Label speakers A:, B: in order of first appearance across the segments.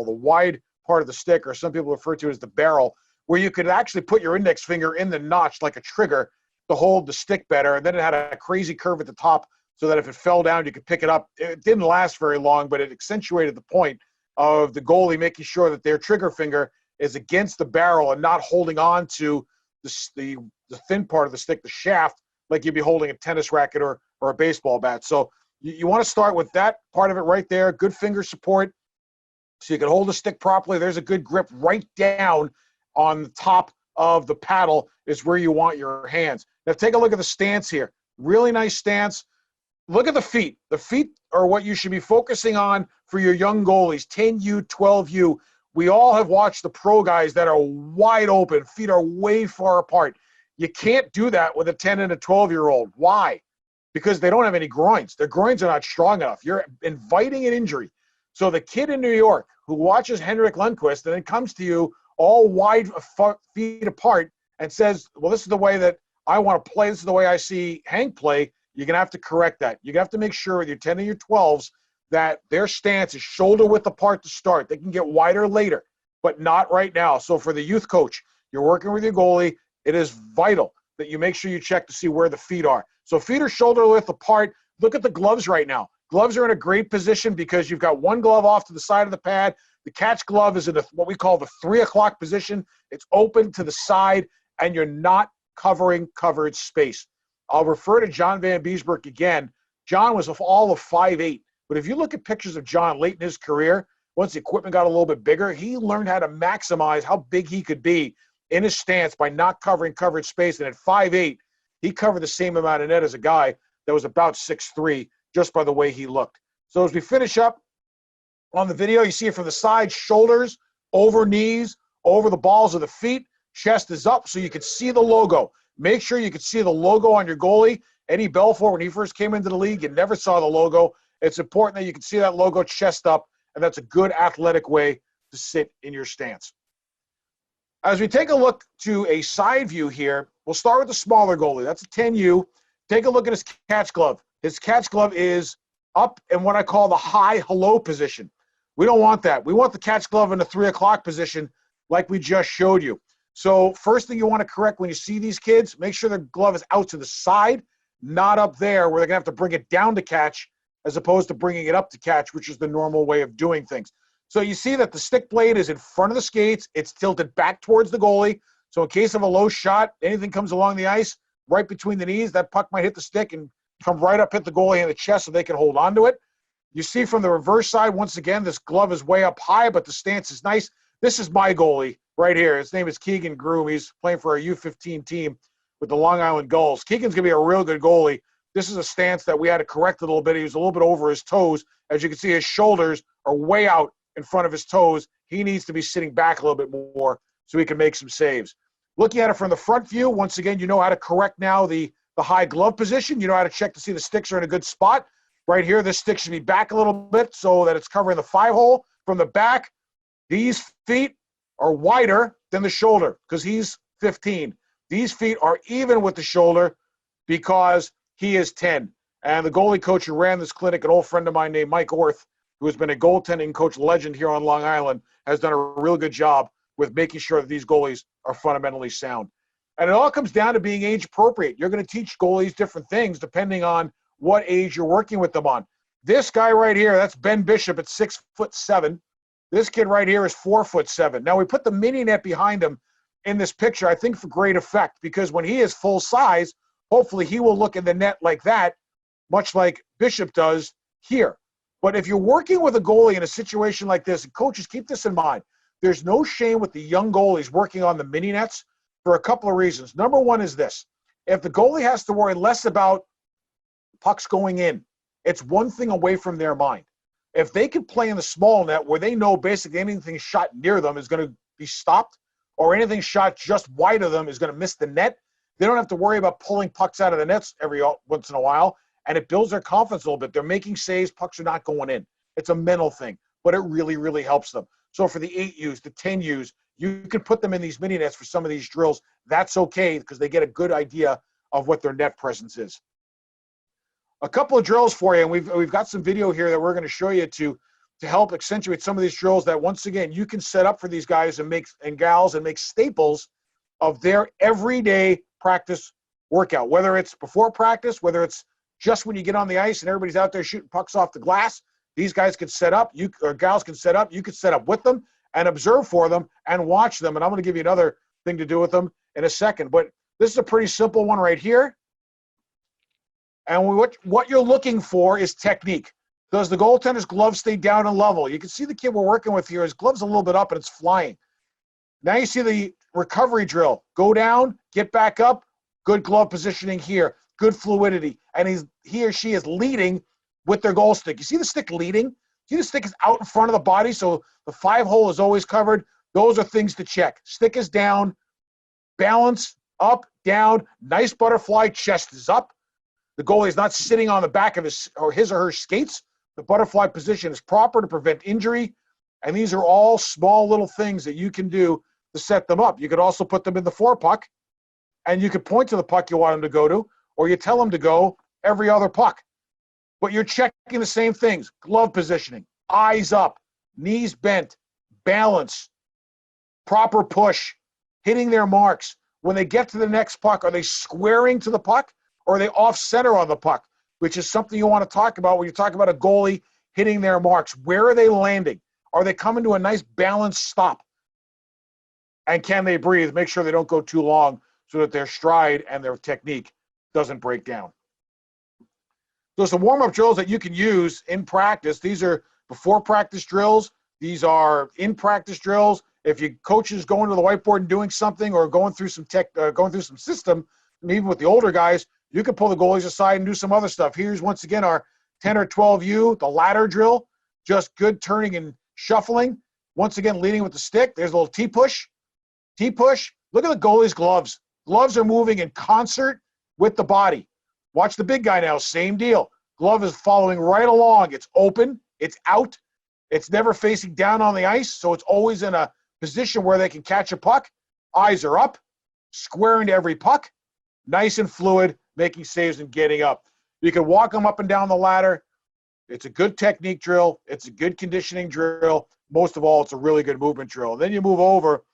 A: the wide part of the stick, or some people refer to it as the barrel, where you could actually put your index finger in the notch like a trigger to hold the stick better. And then it had a crazy curve at the top so that if it fell down, you could pick it up. It didn't last very long, but it accentuated the point of the goalie making sure that their trigger finger is against the barrel and not holding on to the thin part of the stick, the shaft, like you'd be holding a tennis racket or a baseball bat. So you want to start with that part of it right there, good finger support, so you can hold the stick properly. There's a good grip right down on the top of the paddle is where you want your hands. Now take a look at the stance here. Really nice stance. Look at the feet. The feet are what you should be focusing on for your young goalies, 10U, 12U. We all have watched the pro guys that are wide open. Feet are way far apart. You can't do that with a 10 and a 12-year-old. Why? Because they don't have any groins. Their groins are not strong enough. You're inviting an injury. So the kid in New York who watches Henrik Lundqvist and then comes to you all wide feet apart and says, well, this is the way that I want to play. This is the way I see Hank play. You're going to have to correct that. You're going to have to make sure with your 10 and your 12s that their stance is shoulder width apart to start. They can get wider later, but not right now. So for the youth coach, you're working with your goalie, it is vital that you make sure you check to see where the feet are. So feet are shoulder width apart. Look at the gloves right now. Gloves are in a great position because you've got one glove off to the side of the pad. The catch glove is in what we call the 3 o'clock position. It's open to the side, and you're not covering covered space. I'll refer to John Van Beesbroek again. John was all of 5'8", but if you look at pictures of John late in his career, once the equipment got a little bit bigger, he learned how to maximize how big he could be in his stance by not covering covered space. And at 5'8", he covered the same amount of net as a guy that was about 6'3", just by the way he looked. So as we finish up on the video, you see it from the side, shoulders, over knees, over the balls of the feet, chest is up so you can see the logo. Make sure you can see the logo on your goalie. Eddie Belfour, when he first came into the league, you never saw the logo. It's important that you can see that logo chest up, and that's a good athletic way to sit in your stance. As we take a look to a side view here, we'll start with the smaller goalie. That's a 10U. Take a look at his catch glove. His catch glove is up in what I call the high hello position. We don't want that. We want the catch glove in the 3 o'clock position like we just showed you. So first thing you want to correct when you see these kids, make sure the glove is out to the side, not up there where they're going to have to bring it down to catch as opposed to bringing it up to catch, which is the normal way of doing things. So you see that the stick blade is in front of the skates. It's tilted back towards the goalie. So in case of a low shot, anything comes along the ice, right between the knees, that puck might hit the stick and come right up, hit the goalie in the chest so they can hold on to it. You see from the reverse side, once again, this glove is way up high, but the stance is nice. This is my goalie right here. His name is Keegan Groom. He's playing for our U15 team with the Long Island Gulls. Keegan's going to be a real good goalie. This is a stance that we had to correct a little bit. He was a little bit over his toes. As you can see, his shoulders are way out in front of his toes. He needs to be sitting back a little bit more so he can make some saves. Looking at it from the front view, once again, you know how to correct now the high glove position. You know how to check to see the sticks are in a good spot. Right here, this stick should be back a little bit so that it's covering the 5-hole. From the back, these feet are wider than the shoulder because he's 15. These feet are even with the shoulder because he is 10. And the goalie coach who ran this clinic, an old friend of mine named Mike Orth, who has been a goaltending coach legend here on Long Island, has done a real good job with making sure that these goalies are fundamentally sound. And it all comes down to being age appropriate. You're going to teach goalies different things depending on what age you're working with them on. This guy right here, that's Ben Bishop at 6'7". This kid right here is 4'7". Now we put the mini net behind him in this picture, I think for great effect, because when he is full size, hopefully he will look in the net like that, much like Bishop does here. But if you're working with a goalie in a situation like this, and coaches, keep this in mind, there's no shame with the young goalies working on the mini nets for a couple of reasons. Number one is this. If the goalie has to worry less about pucks going in, it's one thing away from their mind. If they can play in the small net where they know basically anything shot near them is going to be stopped or anything shot just wide of them is going to miss the net, they don't have to worry about pulling pucks out of the nets every once in a while, and it builds their confidence a little bit. They're making saves, pucks are not going in. It's a mental thing, but it really, really helps them. So for the 8Us, the 10Us, you can put them in these mini nets for some of these drills. That's okay because they get a good idea of what their net presence is. A couple of drills for you, and we've got some video here that we're going to show you to to help accentuate some of these drills that, once again, you can set up for these guys and gals and make staples of their everyday practice workout, whether it's before practice, whether it's just when you get on the ice and everybody's out there shooting pucks off the glass. These guys can set up, or gals can set up, you could set up with them and observe for them and watch them. And I'm going to give you another thing to do with them in a second. But this is a pretty simple one right here. And what you're looking for is technique. Does the goaltender's glove stay down and level? You can see the kid we're working with here, his glove's a little bit up and it's flying. Now you see the recovery drill. Go down, get back up, good glove positioning here, good fluidity. And he or she is leading with their goal stick. You see the stick leading? See the stick is out in front of the body, so the 5-hole is always covered. Those are things to check. Stick is down, balance, up, down, nice butterfly, chest is up. The goalie is not sitting on the back of his or her skates. The butterfly position is proper to prevent injury. And these are all small little things that you can do to set them up. You could also put them in the forepuck, and you could point to the puck you want them to go to, or you tell them to go every other puck. But you're checking the same things: glove positioning, eyes up, knees bent, balance, proper push, hitting their marks. When they get to the next puck, are they squaring to the puck, or are they off center on the puck, which is something you want to talk about when you talk about a goalie hitting their marks. Where are they landing? Are they coming to a nice balanced stop? And can they breathe? Make sure they don't go too long so that their stride and their technique doesn't break down. So some warm-up drills that you can use in practice. These are before practice drills. These are in practice drills. If your coach is going to the whiteboard and doing something, or going through some system, and even with the older guys, you can pull the goalies aside and do some other stuff. Here's once again our 10 or 12U, the ladder drill. Just good turning and shuffling. Once again, leading with the stick. There's a little T-push. T-push. Look at the goalie's gloves. Gloves are moving in concert with the body. Watch the big guy now. Same deal. Glove is following right along. It's open. It's out. It's never facing down on the ice, so it's always in a position where they can catch a puck. Eyes are up, squaring to every puck, nice and fluid, making saves and getting up. You can walk them up and down the ladder. It's a good technique drill. It's a good conditioning drill. Most of all, it's a really good movement drill. Then you move over.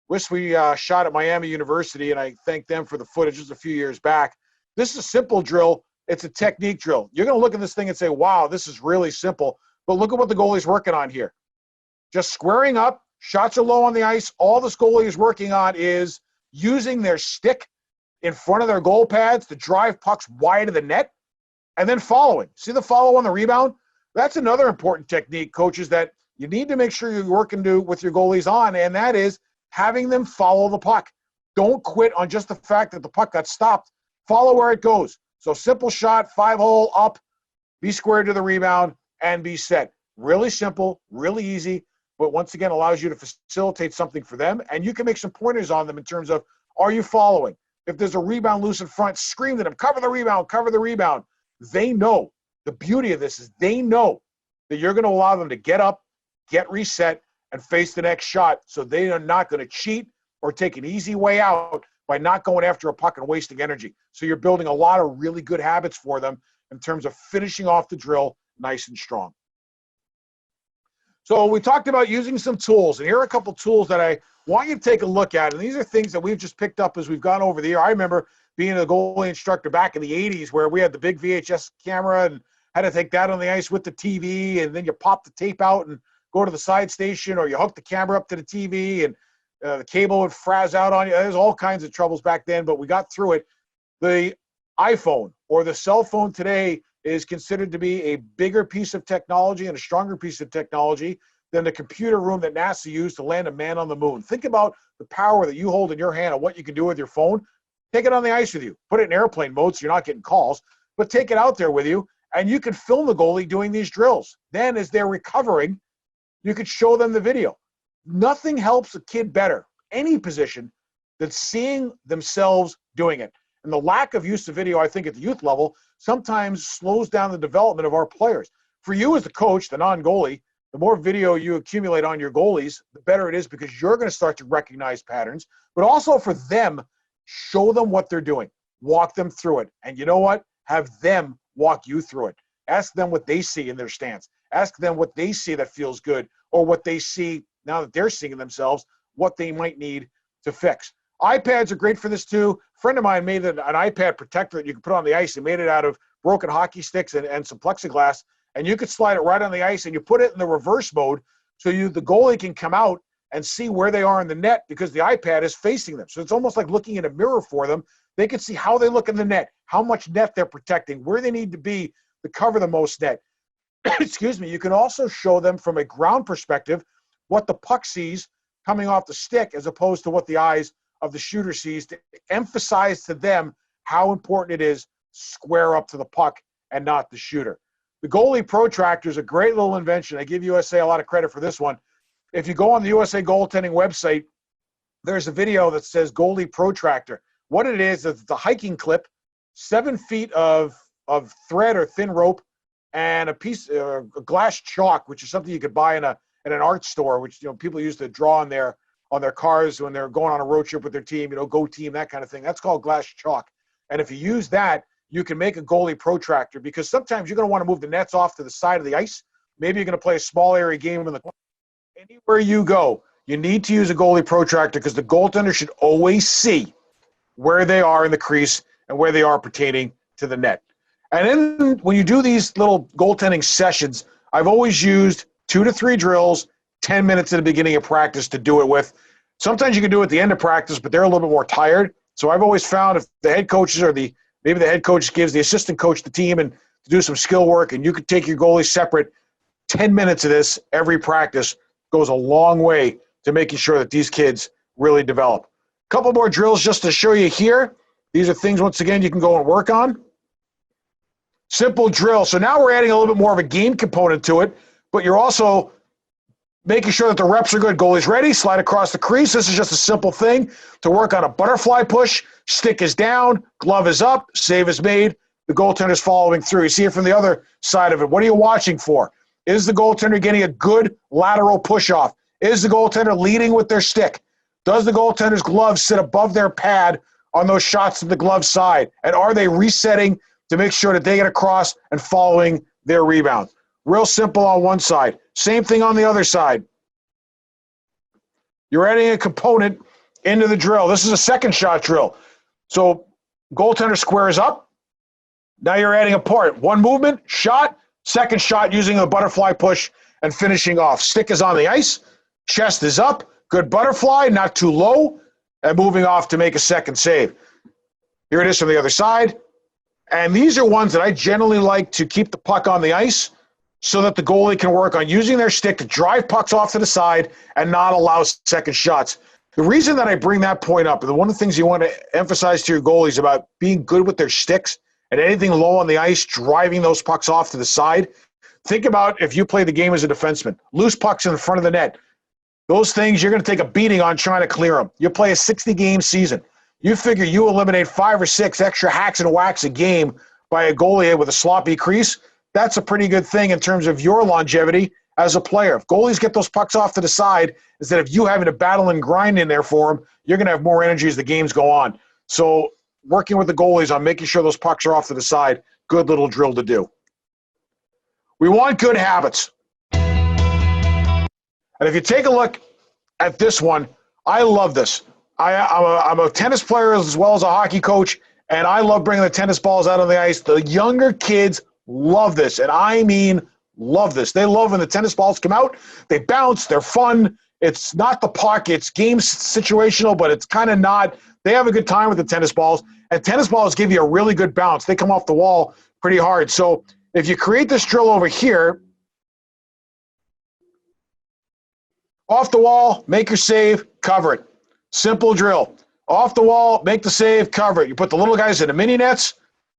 A: Wish we shot at Miami University, and I thank them for the footage just a few years back. This is a simple drill. It's a technique drill. You're going to look at this thing and say, wow, this is really simple. But look at what the goalie's working on here. Just squaring up. Shots are low on the ice. All this goalie is working on is using their stick in front of their goal pads to drive pucks wide of the net, and then following. See the follow on the rebound? That's another important technique, coaches, that you need to make sure you're working with your goalies on, and that is having them follow the puck. Don't quit on just the fact that the puck got stopped. Follow where it goes. So simple shot, 5-hole, up, be squared to the rebound, and be set. Really simple, really easy, but once again allows you to facilitate something for them, and you can make some pointers on them in terms of, are you following? If there's a rebound loose in front, scream to them, cover the rebound, cover the rebound. They know. The beauty of this is they know that you're going to allow them to get up, get reset, and face the next shot, so they are not going to cheat or take an easy way out by not going after a puck and wasting energy. So you're building a lot of really good habits for them in terms of finishing off the drill nice and strong. So we talked about using some tools, and here are a couple tools that I want you to take a look at, and these are things that we've just picked up as we've gone over the year. I remember being a goalie instructor back in the 80s where we had the big VHS camera and had to take that on the ice with the TV, and then you pop the tape out and go to the side station, or you hook the camera up to the TV, and the cable would frazz out on you. There's all kinds of troubles back then, but we got through it. The iPhone or the cell phone today is considered to be a bigger piece of technology and a stronger piece of technology than the computer room that NASA used to land a man on the moon. Think about the power that you hold in your hand and what you can do with your phone. Take it on the ice with you. Put it in airplane mode so you're not getting calls, but take it out there with you, and you can film the goalie doing these drills. Then as they're recovering, you could show them the video. Nothing helps a kid better, any position, than seeing themselves doing it. And the lack of use of video, I think, at the youth level, sometimes slows down the development of our players. For you as the coach, the non-goalie, the more video you accumulate on your goalies, the better it is, because you're going to start to recognize patterns. But also for them, show them what they're doing. Walk them through it. And you know what? Have them walk you through it. Ask them what they see in their stance. Ask them what they see that feels good, or what they see now that they're seeing themselves, what they might need to fix. iPads are great for this too. A friend of mine made an iPad protector that you could put on the ice. He made it out of broken hockey sticks and some plexiglass, and you could slide it right on the ice, and you put it in the reverse mode so the goalie can come out and see where they are in the net because the iPad is facing them. So it's almost like looking in a mirror for them. They can see how they look in the net, how much net they're protecting, where they need to be to cover the most net. Excuse me. You can also show them from a ground perspective what the puck sees coming off the stick as opposed to what the eyes of the shooter sees, to emphasize to them how important it is to square up to the puck and not the shooter. The goalie protractor is a great little invention. I give USA a lot of credit for this one. If you go on the USA goaltending website, there's a video that says goalie protractor. What it is it's a hiking clip, 7 feet of thread or thin rope, and a piece of glass chalk, which is something you could buy in an art store, which people used to draw on their cars when they're going on a road trip with their team, go team, that kind of thing. That's called glass chalk. And if you use that, you can make a goalie protractor, because sometimes you're going to want to move the nets off to the side of the ice. Maybe you're going to play a small area game in the anywhere you go. You need to use a goalie protractor because the goaltender should always see where they are in the crease and where they are pertaining to the net. And then when you do these little goaltending sessions, I've always used 2 to 3 drills, 10 minutes at the beginning of practice to do it with. Sometimes you can do it at the end of practice, but they're a little bit more tired. So I've always found if the head coaches or maybe the head coach gives the assistant coach the team and to do some skill work, and you could take your goalie separate, 10 minutes of this every practice goes a long way to making sure that these kids really develop. A couple more drills just to show you here. These are things, once again, you can go and work on. Simple drill. So now we're adding a little bit more of a game component to it, but you're also making sure that the reps are good. Goalie's ready, slide across the crease. This is just a simple thing to work on a butterfly push. Stick is down, glove is up, save is made. The goaltender's following through. You see it from the other side of it. What are you watching for? Is the goaltender getting a good lateral push-off? Is the goaltender leading with their stick? Does the goaltender's glove sit above their pad on those shots to the glove side? And are they resetting to make sure that they get across and following their rebound? Real simple on one side. Same thing on the other side. You're adding a component into the drill. This is a second shot drill. So goaltender squares up. Now you're adding a part. One movement, shot, second shot using a butterfly push and finishing off. Stick is on the ice. Chest is up. Good butterfly, not too low, and moving off to make a second save. Here it is from the other side. And these are ones that I generally like to keep the puck on the ice so that the goalie can work on using their stick to drive pucks off to the side and not allow second shots. The reason that I bring that point up, and one of the things you want to emphasize to your goalies about being good with their sticks and anything low on the ice, driving those pucks off to the side. Think about if you play the game as a defenseman. Loose pucks in the front of the net. Those things you're going to take a beating on trying to clear them. You play a 60-game season. You figure you eliminate 5 or 6 extra hacks and whacks a game by a goalie with a sloppy crease. That's a pretty good thing in terms of your longevity as a player. If goalies get those pucks off to the side, instead of you having to battle and grind in there for them, you're going to have more energy as the games go on. So working with the goalies on making sure those pucks are off to the side, good little drill to do. We want good habits. And if you take a look at this one, I love this. I'm a tennis player as well as a hockey coach, and I love bringing the tennis balls out on the ice. The younger kids love this, and I mean love this. They love when the tennis balls come out. They bounce. They're fun. It's not the puck. It's game situational, but it's kind of not. They have a good time with the tennis balls, and tennis balls give you a really good bounce. They come off the wall pretty hard. So if you create this drill over here, off the wall, make your save, cover it. Simple drill. Off the wall, make the save, cover it. You put the little guys in the mini nets.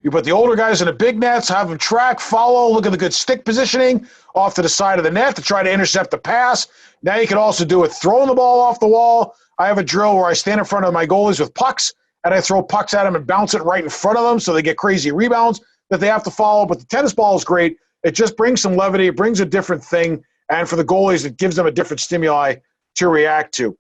A: You put the older guys in the big nets, have them track, follow, look at the good stick positioning off to the side of the net to try to intercept the pass. Now you can also do it throwing the ball off the wall. I have a drill where I stand in front of my goalies with pucks, and I throw pucks at them and bounce it right in front of them so they get crazy rebounds that they have to follow. But the tennis ball is great. It just brings some levity. It brings a different thing. And for the goalies, it gives them a different stimuli to react to.